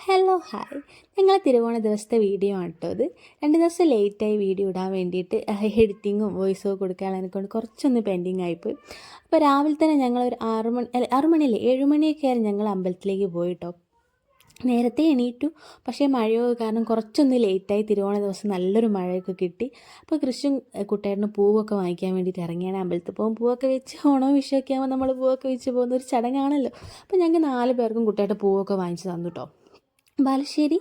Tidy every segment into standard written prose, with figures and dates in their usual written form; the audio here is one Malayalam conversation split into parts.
ഹലോ ഹായ്, ഞങ്ങൾ തിരുവോണ ദിവസത്തെ വീഡിയോ ആണ് കേട്ടോ ഇത്. 2 ദിവസം ലേറ്റായി വീഡിയോ ഇടാൻ വേണ്ടിയിട്ട് എഡിറ്റിങ്ങും വോയിസോ കൊടുക്കാനുള്ളതിനെ കൊണ്ട് കുറച്ചൊന്ന് പെൻഡിങ് ആയിപ്പോയി. അപ്പോൾ രാവിലെ തന്നെ ഞങ്ങളൊരു 6 മണിയല്ലേ 7 മണിയൊക്കെ ആയിരുന്നു ഞങ്ങൾ അമ്പലത്തിലേക്ക് പോയിട്ടോ. നേരത്തെ എണീറ്റു, പക്ഷേ മഴയോ കാരണം കുറച്ചൊന്ന് ലേറ്റായി. തിരുവോണ ദിവസം നല്ലൊരു മഴയൊക്കെ കിട്ടി. അപ്പോൾ കൃഷ്ണൻ കുട്ടേട്ടന് പൂവൊക്കെ വാങ്ങിക്കാൻ വേണ്ടിയിട്ട് ഇറങ്ങിയാണ്. അമ്പലത്തിൽ പോകും പൂവൊക്കെ വെച്ച് ഓണവും വിഷുവൊക്കെ ആകുമ്പോൾ നമ്മൾ പൂവൊക്കെ വെച്ച് പോകുന്ന ഒരു ചടങ്ങാണല്ലോ. അപ്പോൾ ഞങ്ങൾക്ക് 4 പേർക്കും കുട്ടേട്ട പൂവൊക്കെ വാങ്ങിച്ച് തന്നു കേട്ടോ. ബാലുശ്ശേരി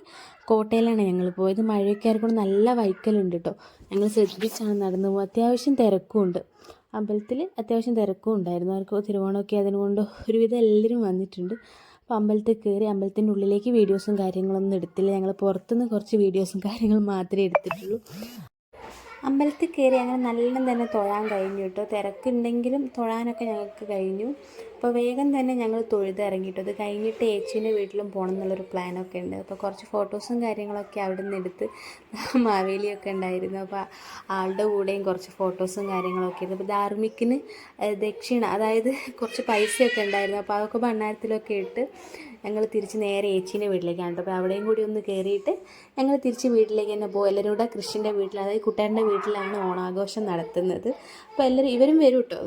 കോട്ടയിലാണ് ഞങ്ങൾ പോയത്. മഴയൊക്കെ ആയിരിക്കും, നല്ല വൈക്കലുണ്ട് കേട്ടോ. ഞങ്ങൾ ശ്രദ്ധിച്ചാണ് നടന്നു പോകും. അത്യാവശ്യം തിരക്കും ഉണ്ട് അമ്പലത്തിൽ, അത്യാവശ്യം തിരക്കും ഉണ്ടായിരുന്നു. അവർക്ക് തിരുവോണമൊക്കെ അതുകൊണ്ട് ഒരുവിധം എല്ലാവരും വന്നിട്ടുണ്ട്. അപ്പോൾ അമ്പലത്തിൽ കയറി അമ്പലത്തിൻ്റെ ഉള്ളിലേക്ക് വീഡിയോസും കാര്യങ്ങളൊന്നും എടുത്തില്ല. ഞങ്ങൾ പുറത്തുനിന്ന് കുറച്ച് വീഡിയോസും കാര്യങ്ങളും മാത്രമേ എടുത്തിട്ടുള്ളൂ. അമ്പലത്തിൽ കയറി അങ്ങനെ നല്ലോണം തന്നെ തൊഴാൻ കഴിഞ്ഞു കേട്ടോ. തിരക്കുണ്ടെങ്കിലും തൊഴാനൊക്കെ ഞങ്ങൾക്ക് കഴിഞ്ഞു. അപ്പോൾ വേഗം തന്നെ ഞങ്ങൾ തൊഴുതിറങ്ങിയിട്ടു. അത് കഴിഞ്ഞിട്ട് ഏച്ചീൻ്റെ വീട്ടിലും പോകണം എന്നുള്ളൊരു പ്ലാനൊക്കെ ഉണ്ട്. അപ്പോൾ കുറച്ച് ഫോട്ടോസും കാര്യങ്ങളൊക്കെ അവിടെ നിന്ന് എടുത്ത് മാവേലിയൊക്കെ ഉണ്ടായിരുന്നു. അപ്പോൾ ആളുടെ കൂടെയും കുറച്ച് ഫോട്ടോസും കാര്യങ്ങളൊക്കെ ആയിരുന്നു. അപ്പോൾ ധാർമ്മിക്കിന് ദക്ഷിണ, അതായത് കുറച്ച് പൈസയൊക്കെ ഉണ്ടായിരുന്നു. അപ്പോൾ അതൊക്കെ ഭണ്ണാരത്തിലൊക്കെ ഇട്ട് ഞങ്ങൾ തിരിച്ച് നേരെ ഏച്ചീൻ്റെ വീട്ടിലേക്കാണ് കേട്ടോ. അപ്പോൾ അവിടെയും കൂടി ഒന്ന് കയറിയിട്ട് ഞങ്ങൾ തിരിച്ച് വീട്ടിലേക്ക് തന്നെ പോകും. എല്ലാവരും കൂടെ കൃഷിൻ്റെ വീട്ടിൽ, അതായത് കുട്ടേൻ്റെ വീട്ടിലാണ് ഓണാഘോഷം നടത്തുന്നത്. അപ്പോൾ എല്ലാവരും ഇവരും വരും കേട്ടോ.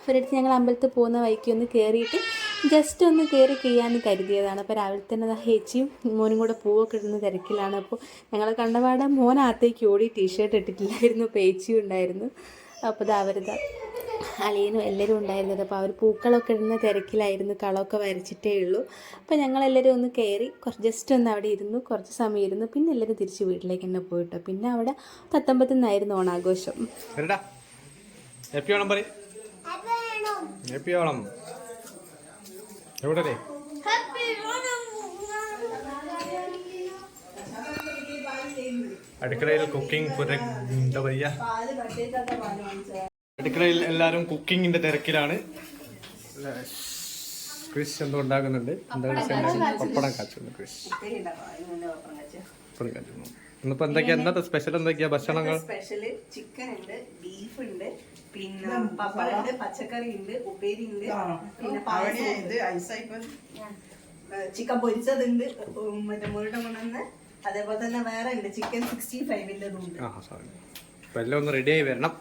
ഇവരടുത്ത് ഞങ്ങൾ അമ്പലത്തിൽ പോകുന്ന വഴിക്ക് ഒന്ന് കയറിയിട്ട് ജസ്റ്റ് ഒന്ന് കയറി ചെയ്യാമെന്ന് കരുതിയതാണ്. അപ്പോൾ രാവിലെ തന്നെ ഏച്ചിയും മോനും കൂടെ പൂവൊക്കെ ഇടുന്ന തിരക്കിലാണ്. അപ്പോൾ ഞങ്ങളെ കണ്ടപാടെ മോനകത്തേക്ക് ഓടി ടീഷർട്ട് ഇട്ടിട്ടില്ലായിരുന്നു. അപ്പോൾ ഏച്ചിയും ഉണ്ടായിരുന്നു. അപ്പോൾ ഇത് അവരുടെ അളിയനും എല്ലാവരും ഉണ്ടായിരുന്നത്. അപ്പോൾ അവർ പൂക്കളൊക്കെ ഇടുന്ന തിരക്കിലായിരുന്നു. കളമൊക്കെ വരച്ചിട്ടേ ഉള്ളൂ. അപ്പോൾ ഞങ്ങളെല്ലാവരും ഒന്ന് കയറി ജസ്റ്റ് ഒന്ന് അവിടെ ഇരുന്നു, കുറച്ച് സമയം ഇരുന്നു. പിന്നെ എല്ലാവരും തിരിച്ച് വീട്ടിലേക്ക് തന്നെ പോയിട്ടോ. പിന്നെ അവിടെ തത്തമ്പത്തിൽ നിന്നായിരുന്നു ഓണാഘോഷം. അടുക്കളയിൽ കുക്കിംഗ് എന്താ പറയുക, അടുക്കളയിൽ എല്ലാവരും കുക്കിങ്ങിന്റെ തിരക്കിലാണ്. ക്രിസ് എന്തോ ഉണ്ടാക്കുന്നുണ്ട്. പപ്പടം കാച്ചുന്നു ക്രിസ്. ഇന്നിപ്പോ എന്തൊക്കെയാ, ഇന്നത്തെ സ്പെഷ്യൽ എന്തൊക്കെയാ ഭക്ഷണങ്ങൾ? സ്പെഷ്യല് ചിക്കൻ ഉണ്ട്, ബീഫ് ഉണ്ട്, പിന്നെ പപ്പടം ഉണ്ട്, പച്ചക്കറി ഉണ്ട്, ഉപ്പേരി ഉണ്ട്, പിന്നെ ചിക്കൻ പൊരിച്ചതുണ്ട്, മറ്റേ മുരുട കൊണ്ടുവന്ന്, അതേപോലെ തന്നെ വേറെ ഉണ്ട് ചിക്കൻ 65-ന്റെ ഉണ്ട്. എല്ലാം ഒന്ന് റെഡി ആയി വരണം.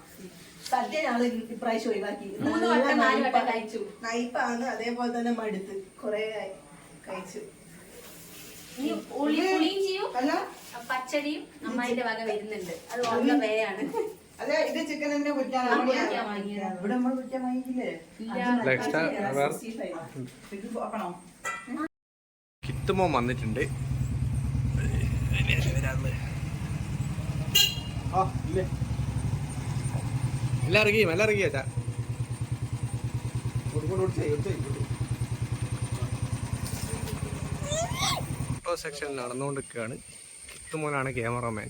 സദ്യ ഞങ്ങൾ ഇപ്രാവശ്യം ഒഴിവാക്കി. നൈപ്പാണ്, അതേപോലെ തന്നെ മടുത്ത് കുറെ കഴിച്ചു. പച്ചടിയും അമ്മായിന്റെ വക വരുന്നുണ്ട്. അത് വളരെ വേയാണ്. അല്ല, ഇത് ചിക്കൻ തന്നെ കിത്തുമോ വന്നിട്ടുണ്ട്. എല്ലാം ഇറങ്ങിയ ഫോട്ടോ സെക്ഷൻ നടന്നുകൊണ്ടിരിക്കുകയാണ്. കിത്തുമോനാണ് ക്യാമറമാൻ.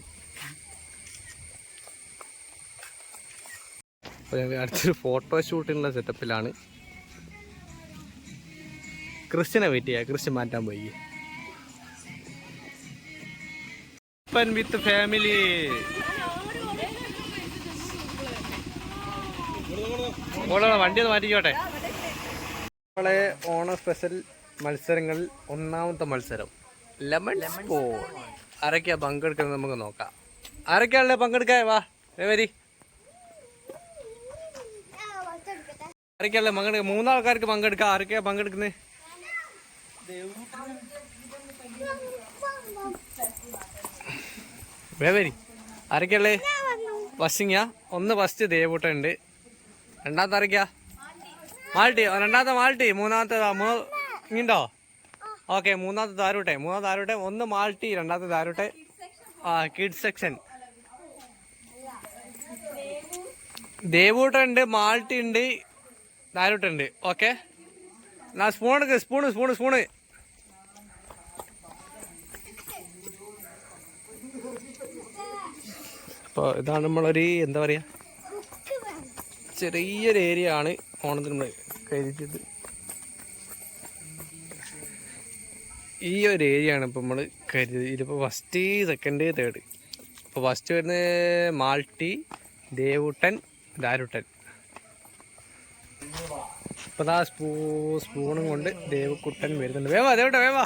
അപ്പോൾ ഞങ്ങൾ അടുത്തൊരു ഫോട്ടോഷൂട്ടിനുള്ള സെറ്റപ്പിലാണ്. ക്രിസ്ത്യനെ വെയിറ്റ് ചെയ്യുക. ക്രിസ്ത്യൻ മാറ്റാൻ പോയി. With family. വണ്ടി ഒന്ന് മാറ്റിക്കോട്ടെ. നമ്മളെ ഓണ സ്പെഷ്യൽ മത്സരങ്ങളിൽ ഒന്നാമത്തെ മത്സരം ലെമൺ സ്പൂൺ. ആരൊക്കെയാ പങ്കെടുക്കുന്നത് നമുക്ക് നോക്കാം. ആരൊക്കെയാണല്ലേ പങ്കെടുക്കാൻ? വാ വരി. ആരൊക്കെയല്ലേ പങ്കെടുക്കുക? 3 ആൾക്കാർക്ക് പങ്കെടുക്കാം. ആരൊക്കെയാ പങ്കെടുക്കുന്നത്? വേവരി. ആരൊക്കെയല്ലേ? ബസ്സിങ്ങ. ഒന്ന് ഫസ്റ്റ് ദേവൂട്ടൻ ഉണ്ട്. രണ്ടാമത്തെ ആരൊക്കെയാ? മാൾട്ടി. രണ്ടാമത്തെ മാൾട്ടി. മൂന്നാമത്തെ ഇങ്ങോ. ഓക്കെ, മൂന്നാമത്തെ താരൂട്ടെ. ഒന്ന് മാൾട്ടി, രണ്ടാമത്തെ താരൂട്ടെ. കിഡ്സ് സെക്ഷൻ ദേവൂട്ടൻ ഉണ്ട്, മാൾട്ടി ഉണ്ട്, താരൂട്ടുണ്ട്. ഓക്കെ, എന്നാ സ്പൂണ്. അപ്പോൾ ഇതാണ് നമ്മളൊരു എന്താ പറയുക, ചെറിയൊരു ഏരിയ ആണ് ഓണത്തിന് നമ്മൾ കരുതിയത്. ഈ ഒരു ഏരിയ ആണ് ഇപ്പോൾ നമ്മൾ കരുതി. ഇതിപ്പോൾ ഫസ്റ്റ്, സെക്കൻഡ്, തേർഡ്. ഇപ്പോൾ ഫസ്റ്റ് വരുന്നത് മാൾട്ടി, ദേവൂട്ടൻ, ദാരൂട്ടൻ. ഇപ്പോൾ ആ സ്പൂണും കൊണ്ട് ദേവക്കുട്ടൻ വരുന്നുണ്ട്. വേവാ ദേവട്ടെ, വേവാ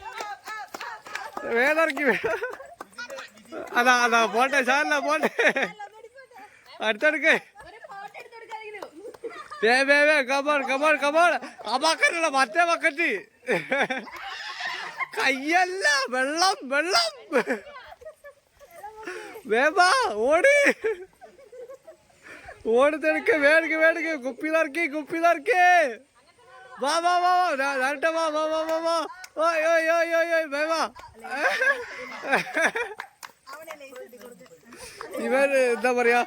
വേദർക്കി അതാ അതാ പോട്ടെ സാറില്ല പോട്ടെ അടുത്തെടുക്കേ കമോൺ കമോൺ കമോൺ ആ ബക്കറ്റുള്ള മറ്റേ ബക്കറ്റ് കയ്യല്ല വെള്ളം വെള്ളം വേവാ ഓടി ഓടി തെടുക്ക് വേടിക്ക് വേടിക്ക് കുപ്പി നിറക്കി കുപ്പി നിറക്കി വാ വാ വാ നേരട്ടെ വാ വാ വാ വാ വാ ഓയ് ഓയ് ഓയ് ഓയ് ഓയ് വേവാ ഇവർ എന്താ പറയാ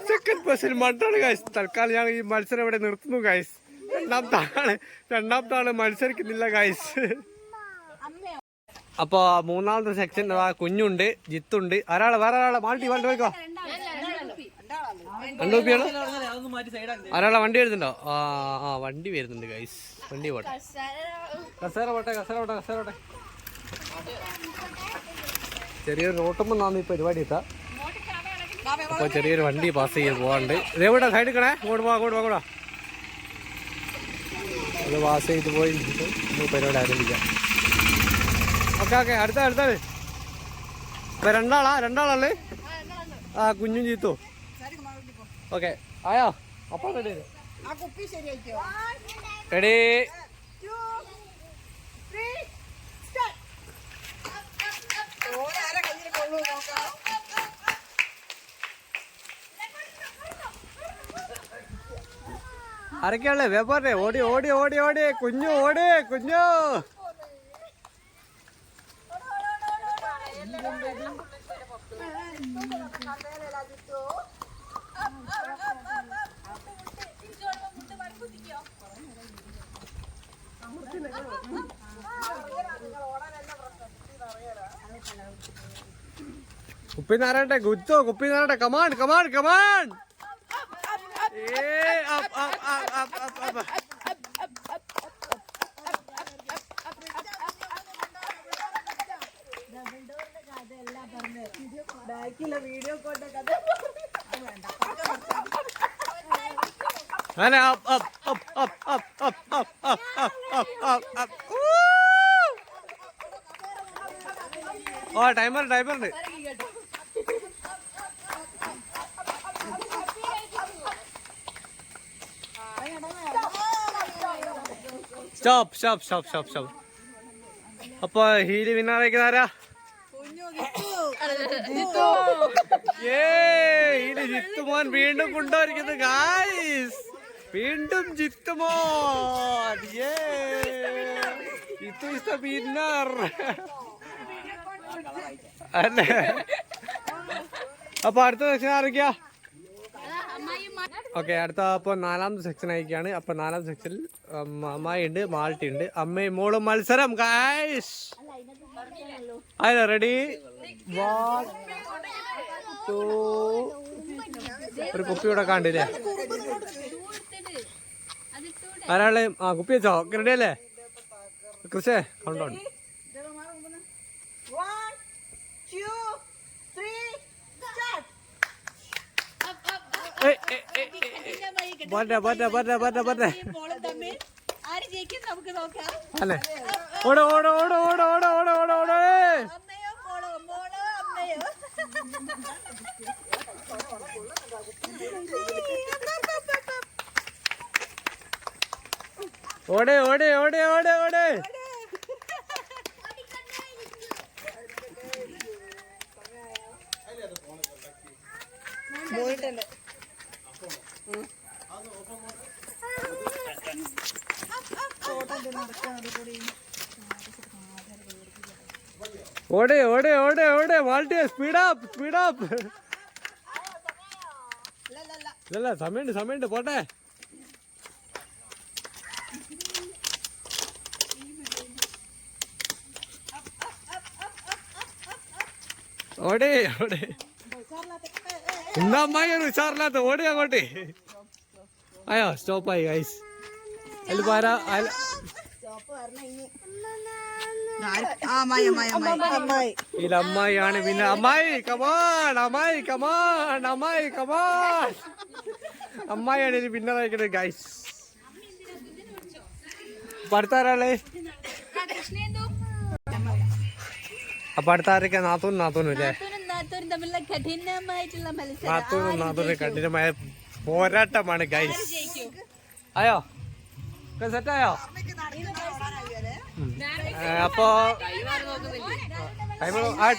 സെക്കൻഡ് പേഴ്സൺ മട്ടാണ് ഗൈസ്. തൽക്കാലം ഞാൻ ഈ മത്സരം ഇവിടെ നിർത്തുന്നു ഗൈസ്. രണ്ടാമത്തെ ആള് മത്സരിക്കുന്നില്ല ഗൈസ്. അപ്പൊ മൂന്നാമത്തെ സെക്ഷൻ കുഞ്ഞുണ്ട്, ജിത്തുണ്ട്, വേറെ ഒരാളെ മാൾട്ടി പോയിക്കോ. 2 കുപ്പിയാണ്. ഒരാളെ വണ്ടി വരുന്നുണ്ടോ? ആ വണ്ടി വരുന്നുണ്ട് ഗൈസ്. വണ്ടി പോട്ടെ, കസേര പോട്ടെ, കസേര പോട്ടെ, കസേര പോട്ടെ. ചെറിയൊരു റോട്ടുമ്പോൾ നാന്ന് ഈ പരിപാടി എത്താം. അപ്പോൾ ചെറിയൊരു വണ്ടി പാസ് ചെയ്ത് പോകാണ്ട്. ഇതേവിടെ സൈഡിൽ കണേ, അങ്ങോട്ട് പോവാ, അങ്ങോട്ട് പോകാം. അത് പാസ് ചെയ്ത് പോയി നമുക്ക് പരിപാടി ആരംഭിക്കാം. ഓക്കെ ഓക്കെ, അടുത്താണ്. ഇപ്പം രണ്ടാളല്ലേ? ആ കുഞ്ഞും ചീത്തോ. ഓക്കെ ആയോ? അപ്പോൾ റെഡി റെഡി. ആരൊക്കെയാളെ വേപ്പാറേ? ഓടി ഓടി ഓടി ഓടി കുഞ്ഞു, ഓടി കുഞ്ഞു. കുപ്പി നാരട്ടെ, ഗുത്തോ കുപ്പി നാരട്ടെ. Come on come on come on. ഓ ടൈമറുണ്ട്. സ്റ്റോപ്പ്. അപ്പൊ ഹീല് വിന്നാറേക്കുന്നാരാ? ഹീല് ജിത്തുമോൻ വീണ്ടും കൊണ്ടുവരിക്കുന്നത് ഗായ്സ്. വീണ്ടും Jithumon. Jithu is the winner അല്ലേ? അപ്പൊ അടുത്ത സെക്ഷൻ ആരൊക്കെയാ? ഓക്കെ, അടുത്ത അപ്പോൾ 4ാമത്തെ സെക്ഷൻ ആയിരിക്കുകയാണ്. അപ്പോൾ 4ാമത്തെ സെക്ഷനിൽ അമ്മായി ഉണ്ട്, മാൾട്ടി ഉണ്ട്, അമ്മയും മോളും മത്സരം ഗൈസ്. അതെ, റെഡി 1 2. ഒരു കുപ്പി കൂടെ കാണ്ടില്ലേ? ആരാളെ? ആ കുപ്പി വെച്ചോ? റെഡി അല്ലേ കൃഷേ? കൗണ്ടൗൺ. 1 2 3 സ്റ്റാർട്ട്. അല്ലേ? ഓടോ ഓടോ ഓടോ ഓടോ ഓടോ ഓടോ ഓടോ ഓടോ. ഓടേ ഓടേ ഓടേ ഓടേ ഓടേ. ഓടേ ഓടേ ഓടേ ഓടേ മാൾട്ടിയ, സ്പീഡപ്പ്. ഇല്ല സമയമുണ്ട് പോട്ടെ. ഓടേ എന്താ അമ്മായി ഒരു ഉഷാറില്ലാത്ത? ഓടി അങ്ങോട്ട്. അയ്യോ സ്റ്റോപ്പായി ഗൈസ്. അതിൽ പാരാ ഇതിൽ അമ്മായിയാണ് പിന്നെ. അമ്മായി കമാൺ. അമ്മായിയാണ് ഇതിൽ പിന്നെ നയിക്കുന്നത് ഗൈസ്. അപ്പൊ അടുത്താരാളെ? അപ്പൊ അടുത്താരൊക്കെ? നാത്തൂനും അല്ലേ? നാത്തൂനും കഠിനമായ പോരാട്ടമാണ് ഗൈസ്. ആയോ? സെറ്റായോ? അപ്പോ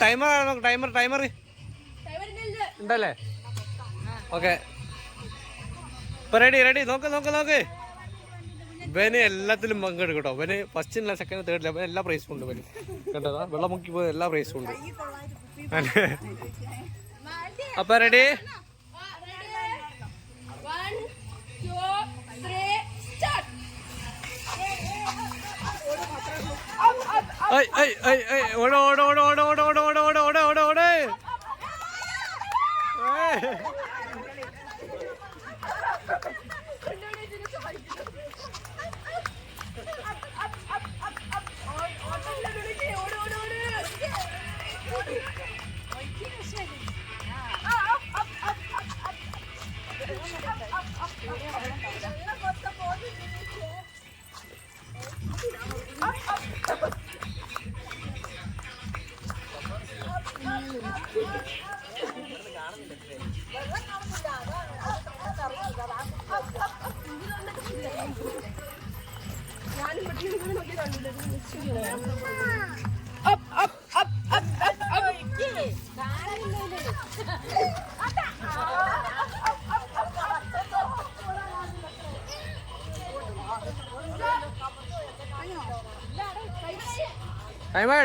ടൈമർ ഉണ്ടല്ലേ? ഓക്കെ, ഇപ്പൊ റെഡി. നോക്ക്. ഇവന് എല്ലാത്തിലും പങ്കെടുക്കും കേട്ടോ. ഇവന് ഫസ്റ്റില്ല, സെക്കൻഡ്, തേർഡില്ല, ഇവന് എല്ലാ പ്രൈസും ഉണ്ട്. ഇവന് കേട്ടതാ, വെള്ളം മുക്കി പോയി എല്ലാ പ്രൈസും ഉണ്ട്. അപ്പൊ റെഡി? ഓടേ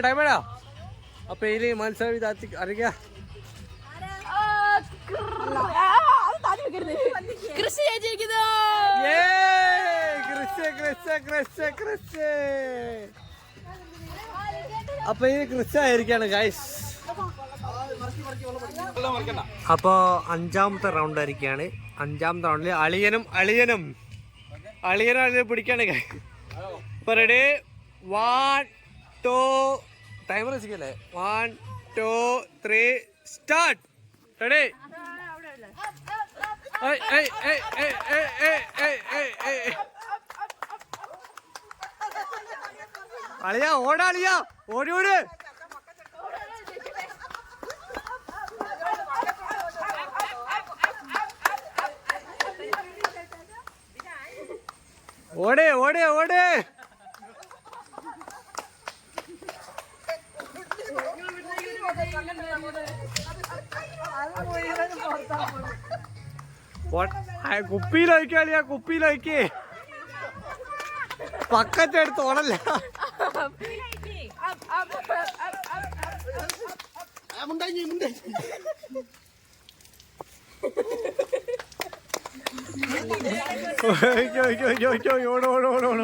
ടൈമായോ അപ്പൊ ഇതില് മത്സരം ഇതാത്തി അറിയാ അപ്പൊ ഇത് ക്രിസ്റ്റായിരിക്കാണ് ഗൈസ്. അപ്പൊ 5ാമത്തെ റൗണ്ട് ആയിരിക്കാണ്. 5ാമത്തെ റൗണ്ടില് അളിയനും പിടിക്കാണ്. ഇപ്പൊ റെഡി 1 2 ടൈമർ വെച്ചില്ലേ 1 2 3 സ്റ്റാർട്ട്. റെഡി അളിയാ ഓടാളിയാ ഓടി ഓടേ കുപ്പിയിലൊഴിക്കാളിയാ കുപ്പിയിലൊഴിക്കേ പക്കത്തെടുത്ത് ഓടല്ല.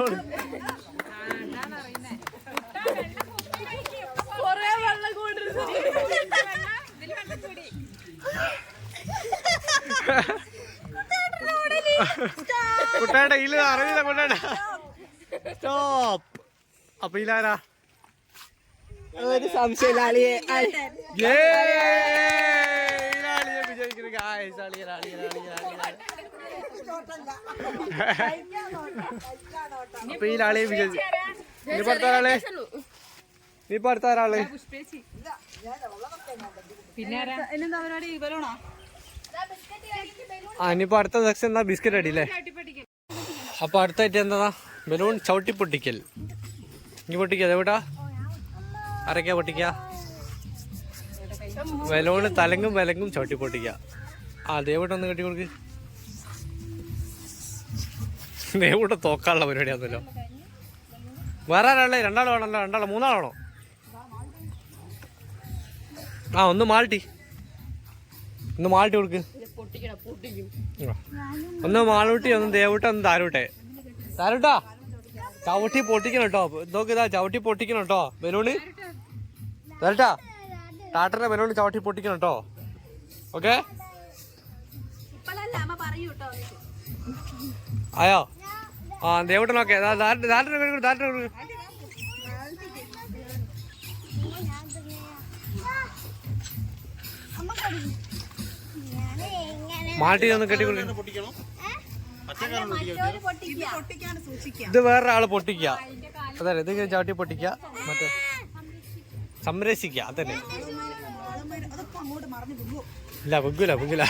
ഓട് കുട്ടേട്ട ഇല്ല അറിയില്ല കുട്ടേട്ട സ്റ്റോപ്പ്. അപ്പൊ ഇല്ലാരാ ഒരു സംശയമില്ല വിജയിക്കുന്നു. അപ്പൊ ഈ ലാളിയെ വിജയിച്ചു. ഇനിയിപ്പോ അടുത്ത ഒരാള് ഇനിയിപ്പോ അടുത്ത സെക്ഷൻ എന്നാ ബിസ്ക്കറ്റ് അടിയില്ലേ. അപ്പൊ അടുത്തായിട്ട് എന്താ ബലൂൺ ചവിട്ടി പൊട്ടിക്കൽ. ഇനി പൊട്ടിക്ക എവിടാ ആരൊക്കെയാ പൊട്ടിക്ക? ബലൂണ് തലങ്ങും ചവിട്ടി പൊട്ടിക്ക. ദേവൂട്ടൊന്ന് കെട്ടി കൊടുക്ക്. ദേവൂട്ട തോക്കാനുള്ള പരിപാടിയാണല്ലോ. വേറെ ആരാളെ? രണ്ടാൾ വേണമല്ലോ. രണ്ടാളോ മൂന്നാളാണോ? ഒന്ന് മാൾട്ടി കൊടുക്ക്. ഒന്ന് മാളൂട്ടി, ഒന്ന് ദേവൂട്ട, ഒന്ന് താരൂട്ടെ. താരൂട്ടാ ചവിട്ടി പൊട്ടിക്കണം കേട്ടോ. നോക്ക് ഇതാ ചവിട്ടി പൊട്ടിക്കണം കേട്ടോ ബലൂണ്. താരൂട്ടാ ടാട്ടറിന്റെ ബലൂണ് ചവിട്ടി പൊട്ടിക്കണം കേട്ടോ. ഓക്കെ ആയോ? ദേവൂട്ടനൊക്കെ മാട്ടി ഒന്ന് കെട്ടി കൊടുക്കണം. ഇത് വേറൊരാള് പൊട്ടിക്ക. അതെ ഇത് ചവിട്ടി പൊട്ടിക്ക. മറ്റേ സംരക്ഷിക്ക. അതന്നെ ഇല്ല പൊങ്ങില്ല.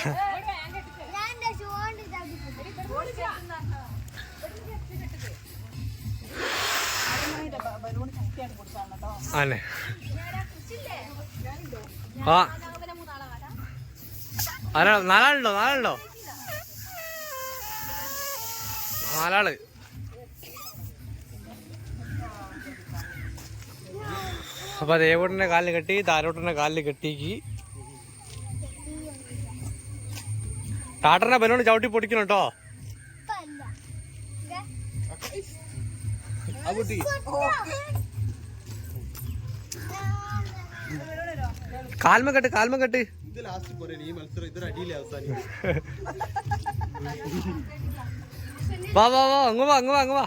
അല്ലേ നാലാളുണ്ടോ? നാലാള്. അപ്പൊ ദേവൂട്ടന്റെ കാലിൽ കെട്ടി, താരോട്ടന്റെ കാലിൽ കെട്ടിക്ക്. ടാട്ടറിന്റെ ബലൂണ് ചവിട്ടി പൊട്ടിക്കണം കേട്ടോ. കാൽമ കെട്ട്. വാ അങ്ങ് വാ.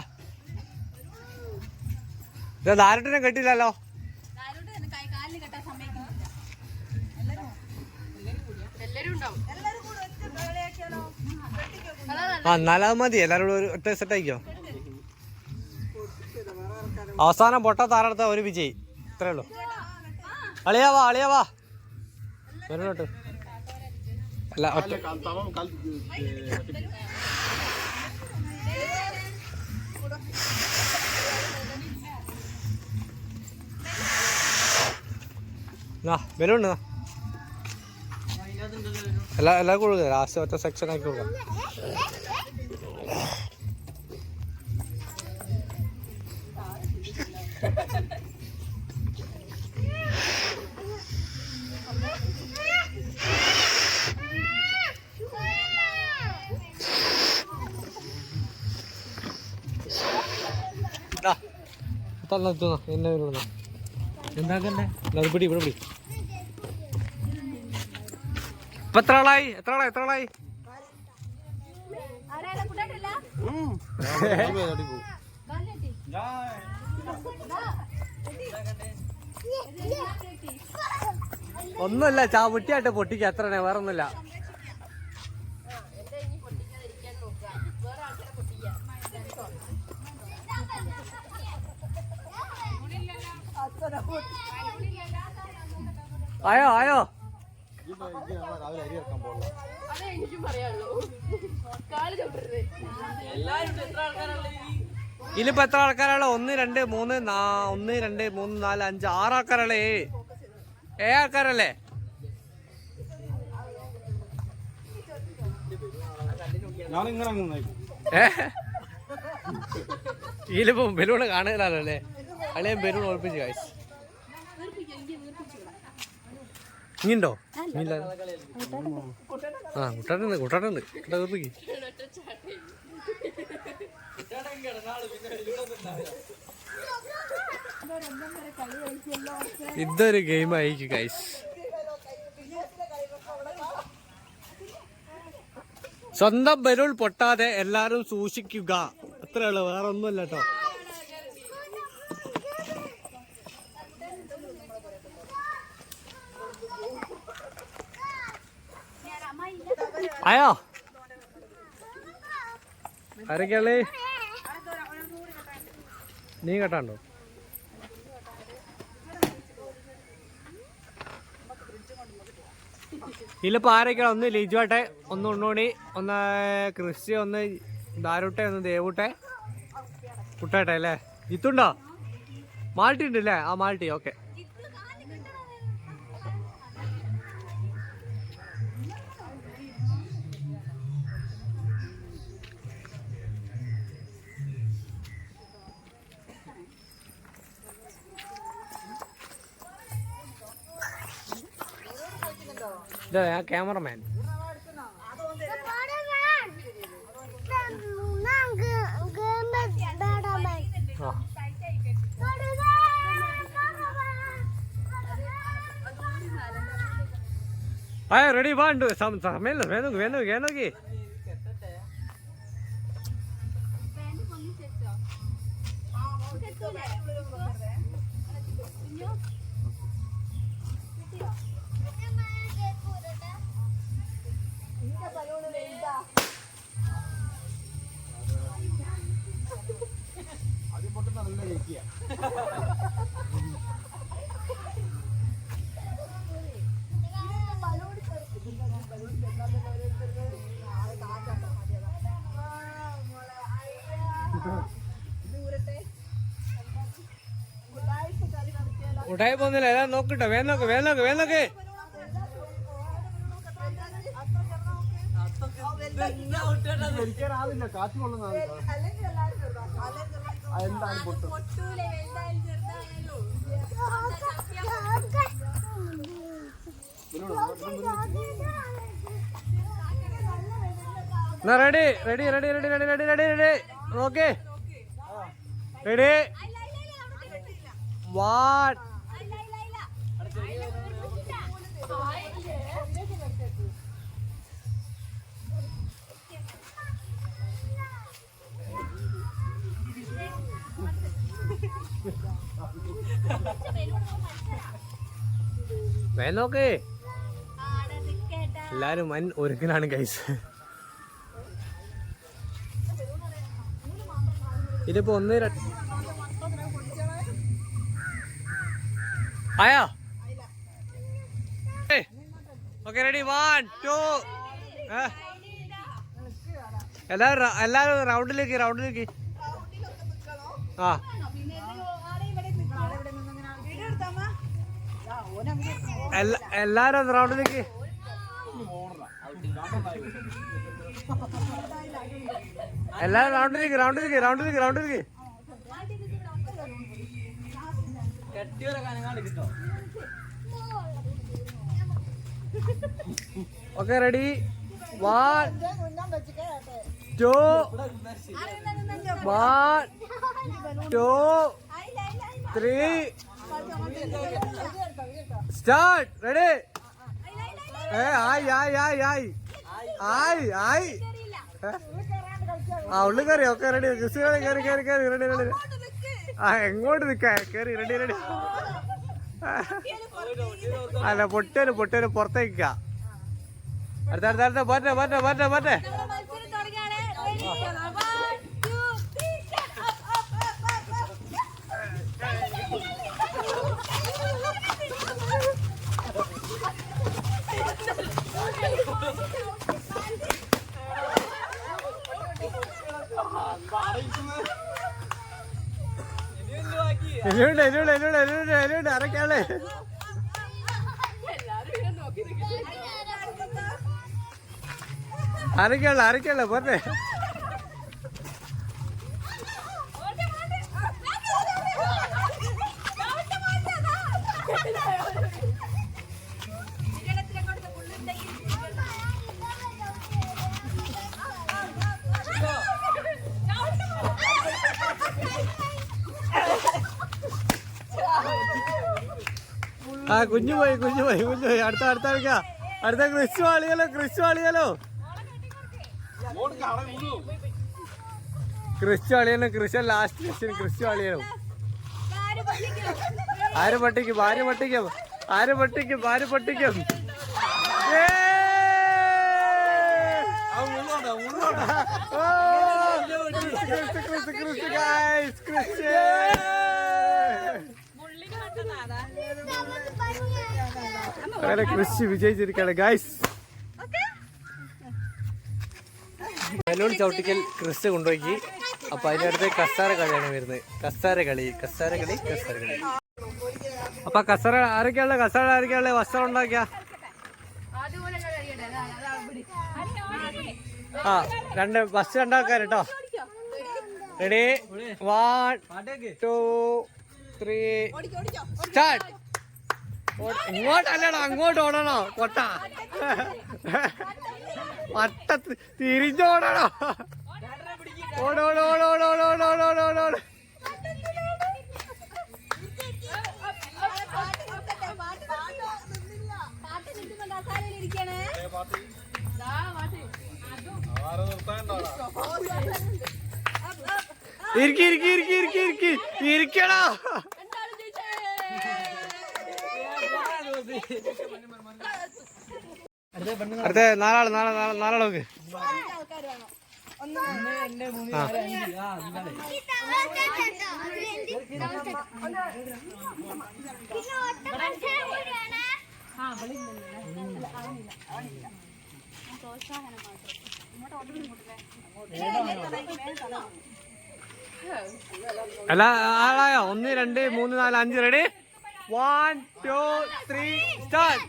ധാരട്ടിനെ കെട്ടില്ലല്ലോ. ആ എന്നാലും അത് മതി, എല്ലാവരും ഒരു ഒറ്റ സെറ്റ് ആയിക്കോ. അവസാനം പൊട്ട താറെടുത്ത ഒരു വിജയ്, ഇത്രേ ഉള്ളൂ. അളിയാവാ അളിയാവാ വരണോട്ട് അല്ല ഒറ്റ ബലൂണ്ട് എല്ലാവർക്കും കൊടുക്കുക. ലാസ്റ്റ് ഒറ്റ സെക്ഷൻ ആക്കി കൊടുക്കാം. എന്നെ എന്താക്കണ്ടേ അത് പിടി ഇവിടെ പിടി. ഇപ്പൊ എത്ര ആളായി? ഒന്നുമില്ല, ചാവുട്ടിയായിട്ട് പൊട്ടിക്ക് എത്ര, വേറെ ഒന്നുമില്ല. ആയോ ഇതിലിപ്പോ എത്ര ആൾക്കാരാണ്? 1 2 3 4 5 6 ആൾക്കാരല്ലേ? 7 ആൾക്കാരല്ലേ? ഇതിലിപ്പോ ബലൂണ് കാണുകയല്ലോ അല്ലേ? അളിയൻ ബലൂൺ ഒളിപ്പിച്ച് കാശ് ഇനിയുണ്ടോ? ആ കുട്ടാട്ടുണ്ട് കുട്ടാട്ടുണ്ട് ഇതൊരു ഗെയിം ആയിരിക്കും ഗൈസ്. സ്വന്തം ബലൂൺ പൊട്ടാതെ എല്ലാരും സൂക്ഷിക്കുക, അത്രയുള്ളൂ, വേറെ ഒന്നുമല്ല കേട്ടോ. ആയോ ആരൊക്കെയല്ലേ? നീ കേട്ടാണ്ടോ? ഇതിലിപ്പോ ആരൊക്കെയാണ്? ഒന്ന് ലിജുവാട്ടെ, ഒന്ന് ഉണ്ണോണി, ഒന്ന് ക്രിസ്റ്റി, ഒന്ന് ദാരുട്ടെ, ഒന്ന് ദേവൂട്ടെ, കുട്ടേട്ടെ അല്ലേ? ജിത്തുണ്ടോ? മാൾട്ടി ഉണ്ട് അല്ലേ? ആ മാൾട്ടി ഓക്കെ. ഞാൻ ക്യാമറമാൻ. ആയോ റെഡി? വാണ്ട് സമയമില്ല, വേനോക്കി ഉടായി പോകുന്നില്ല, എല്ലാം നോക്കട്ടെ. വേനോക്ക് റെഡി നോക്കേ. റെഡി 1 വേനോക്ക്. എല്ലാരും വൻ ഒരുക്കനാണ് ഗൈസ്. ഇതിപ്പോ ഒന്ന് ആയോ? ഓക്കെ റെഡി 1 2 എല്ലാരും റൗണ്ടിലേക്ക് ആ എല്ലാരും റൗണ്ടിലേക്ക് എല്ലാരും റൗണ്ടിലേക്ക് ഓക്കെ റെഡി 1 2 1 2 3 സ്റ്റാർട്ട് റെഡി ആയി ആ ഉള്ളു കയറി ഒക്കെ റെഡി കയറി റെഡി ആ എങ്ങോട്ട് നിക്ക കയറി റെഡി അല്ല പൊട്ടേന് പുറത്തേക്ക അടുത്ത പോട്ടെ എല്ലുണ്ട് അരക്കാളെ അരക്കല്ല പോട്ടെ ആ കുഞ്ഞു പോയി അടുത്ത ക്രിസ്തു ആളിയാലോ ക്രിസ്തു ലാസ്റ്റ് ക്രിസ്തു ആളിയാലോ ആര് പട്ടിക്കും അങ്ങനെ കൃഷി വിജയിച്ചിരിക്കുകയാണ് ഗൈസ്. ബലൂൺ ചവിട്ടിക്കൽ ക്രിസ് കൊണ്ടുപോയി. അപ്പൊ അതിന്റെ അടുത്ത് കസാര കളിയാണ് വരുന്നത്. കസാര കളി. അപ്പൊ കസാര ആരൊക്കെയുള്ള വസ്ത്രം ഉണ്ടാക്കിയ ഫസ്റ്റ് രണ്ടാൾക്കാർ കേട്ടോ. Ready 1 2 3 start. ഇങ്ങോട്ടല്ലടാ, അങ്ങോട്ട് ഓടണോ കൊട്ട? വട്ടത്ത് തിരിഞ്ഞോടണോ? ഓടോടോടോടോടോടോടോടോടോട്. ഇരിക്കടാ. അടുത്ത നാലാള് നോക്ക്. അല്ല ആളായോ? 1 2 3 4 5 റെഡി 1 2 3 സ്റ്റാർട്ട്.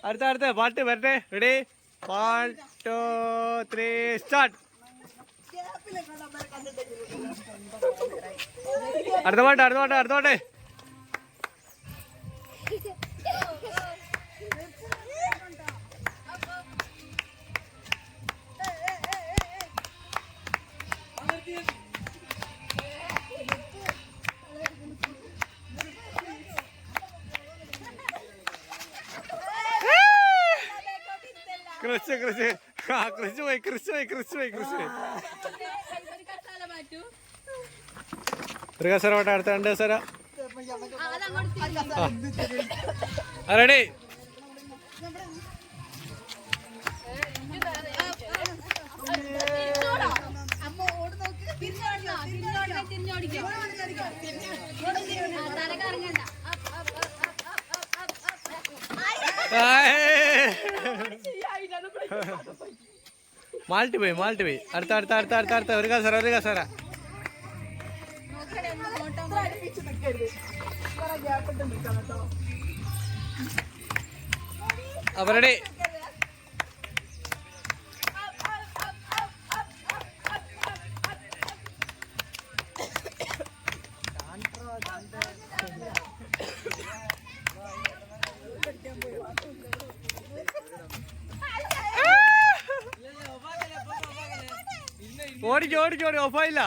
അടുത്ത പാട്ട് വരട്ടെ. Ready 1 2 3 start. അടുത്ത പാട്ട്. ക്രിസ് പോയി ഒരു കസര ഓട്ടെ അടുത്ത 2 കസര റെഡി മാൾട്ട് പോയി അടുത്ത ഒരു കസര അവരുടെ ഓടിക്കോടി ഓഫായില്ല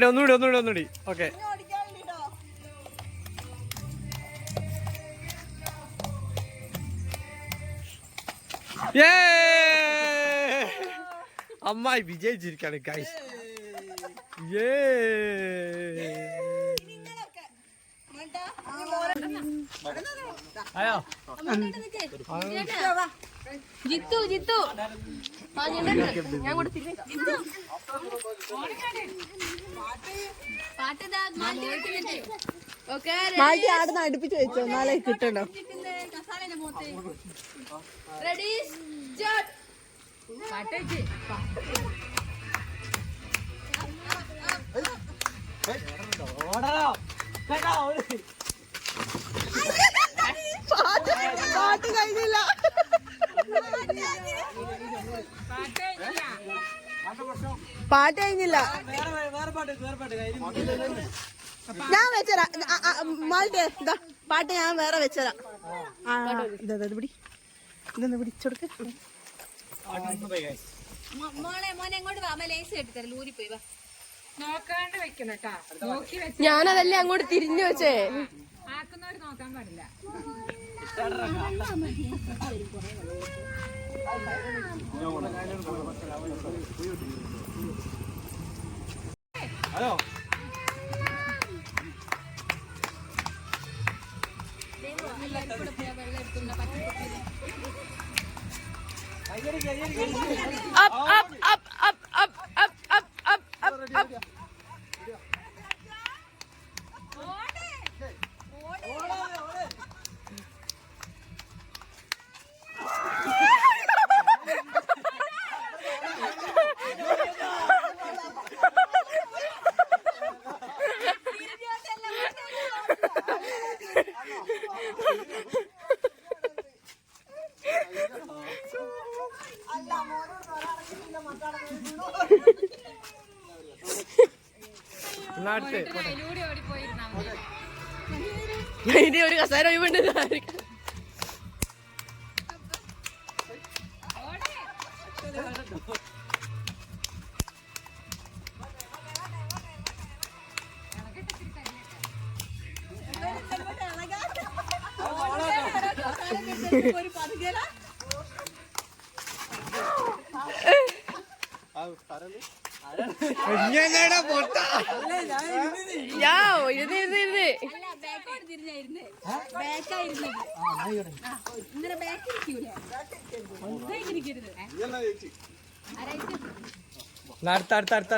ഒന്നുകൂടി ഓക്കെ അമ്മായി വിജയിച്ചിരിക്കാണ് ഗൈസ്. ജിത്തു ഞാൻ മാറ്റി ആടുന്ന് അടുപ്പിച്ച് വെച്ചോ എന്നാലേ കിട്ടണ്ടോ. Ready start. പാട്ട് കഴിഞ്ഞില്ല. പാട്ട് കഴിഞ്ഞില്ല. ഞാൻ വെച്ചരാ മാൾട്ടേ ഇതാ പാട്ട് ഞാൻ വേറെ വെച്ചരാ. ഇതൊന്ന് പിടിച്ചെടുക്ക. മോനെ എങ്ങോട്ട് വാ, ലേസ് കെട്ടിത്തരാം, ലൂരി പോയി വാ. നോക്കാണ്ട് വെക്കണട്ടാ. ഞാനതല്ലേ അങ്ങോട്ട് തിരിഞ്ഞു വെച്ചേ. ആക്കുന്നവര് നോക്കാൻ പാടില്ല. ഹലോ ഇനി ഒരു കസേര ഒഴിവുണ്ട്.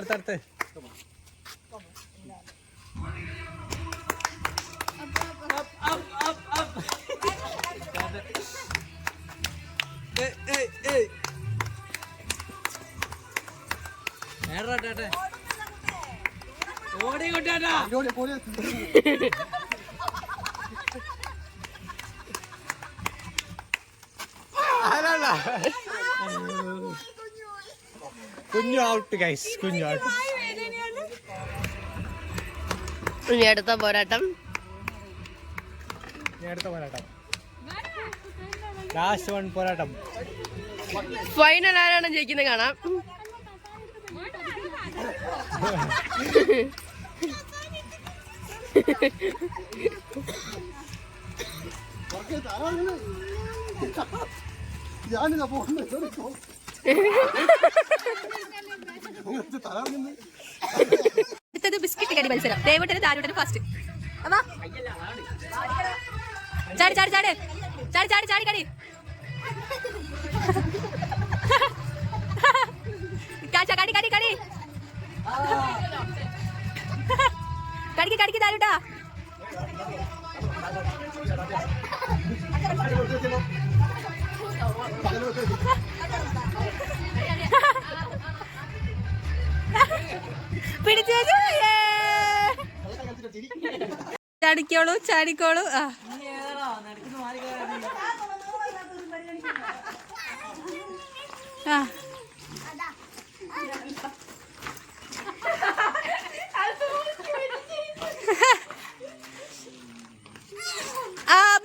അടുത്ത കുഞ്ഞു ഔട്ട് ഗൈസ്, കുഞ്ഞു ഔട്ട്. ഇനി അടുത്ത പോരാട്ടം. ലാസ്റ്റ് വൺ പോരാട്ടം. ഫൈനൽ ആരാണ് ജയിക്കുന്നത് കാണാം. അടുത്തത് ബിസ്ക്കറ്റ് കടി മത്സരം. ദേവട്ടന് താരോട്ടന് ഫസ്റ്റ്. അമ്മാ ചാടി ചാടി ചാടി ചാടി ചാടി ചാടി കടി കടി കടി കടി കടിക്ക് കടിക്ക് താരോട്ടാ. പിടിച്ചു ചാടിക്കോളൂ ചാടിക്കോളൂ.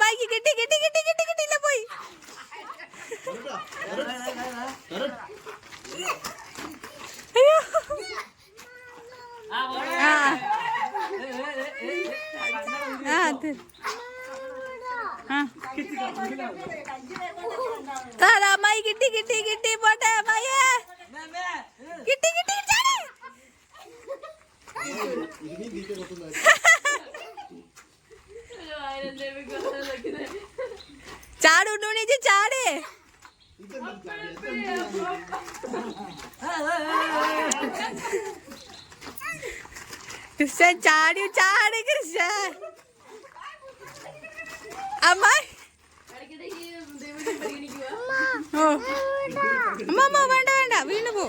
ബൈക്ക് കിട്ടി കിട്ടി കിട്ടി കിട്ടി കിട്ടിയില്ല പോയി. അയ്യോ അമ്മായി കിട്ടി കിട്ടി കിട്ടി പോട്ടെ അമ്മായിയെ കിട്ടി കിട്ടി ചാടി. ചാടുണ്ടോണീച്ച് ചാട്. കൃഷ്ണൻ ചാടി ചാടി കൃഷ്ണൻ. അമ്മ ഓ അമ്മ വേണ്ട വേണ്ട വീണു പോ.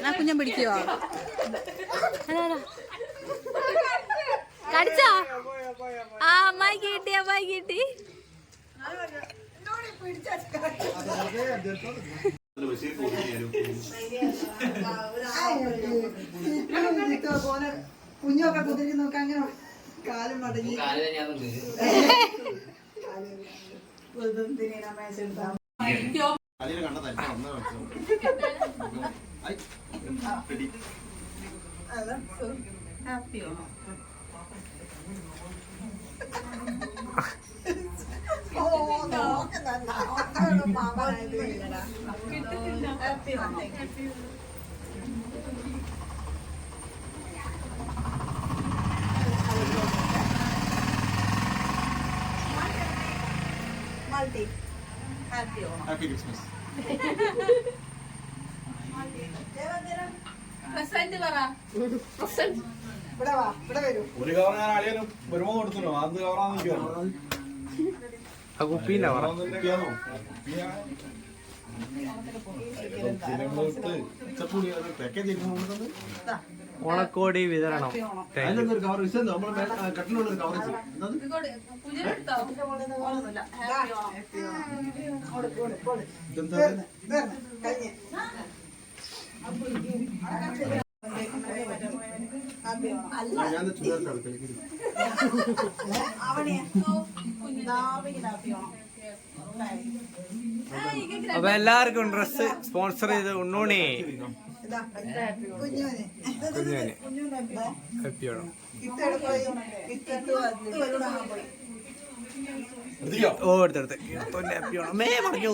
ആ കുഞ്ഞൻ പിടിക്കുവോ? കടിച്ചോ? ആ അമ്മായി കിട്ടി അമ്മായി കിട്ടി. കുഞ്ഞൊക്കെ കുതിരി നോക്കാൻ അങ്ങനെ കാലം മടങ്ങി ഹാപ്പിയോ മൾട്ടി ഹാപ്പിയോ ഹാപ്പി ക്രിസ്മസ്. പ്രസന്റ് പറ. പ്രസന്റ് ഇവിടെ വാ ഇവിടെ വരൂ. ഒരു കവർ ഞാൻ അളിയനും വരുമ്പോ കൊടുത്തല്ലോ. അത് കവറാന്ന് നിൽക്കുവാണോ? ഓണക്കോടി വിതരണം. കവർ നമ്മള് കട്ടിലുള്ള കവറേജ് അപ്പൊ എല്ലാവർക്കും ഡ്രസ് സ്പോൺസർ ചെയ്ത് ഉണ്ണൂണി ഹാപ്പിയാണോ? ഓ എടുത്തെടുത്ത് ഹാപ്പിയാണോ? മേ പറഞ്ഞു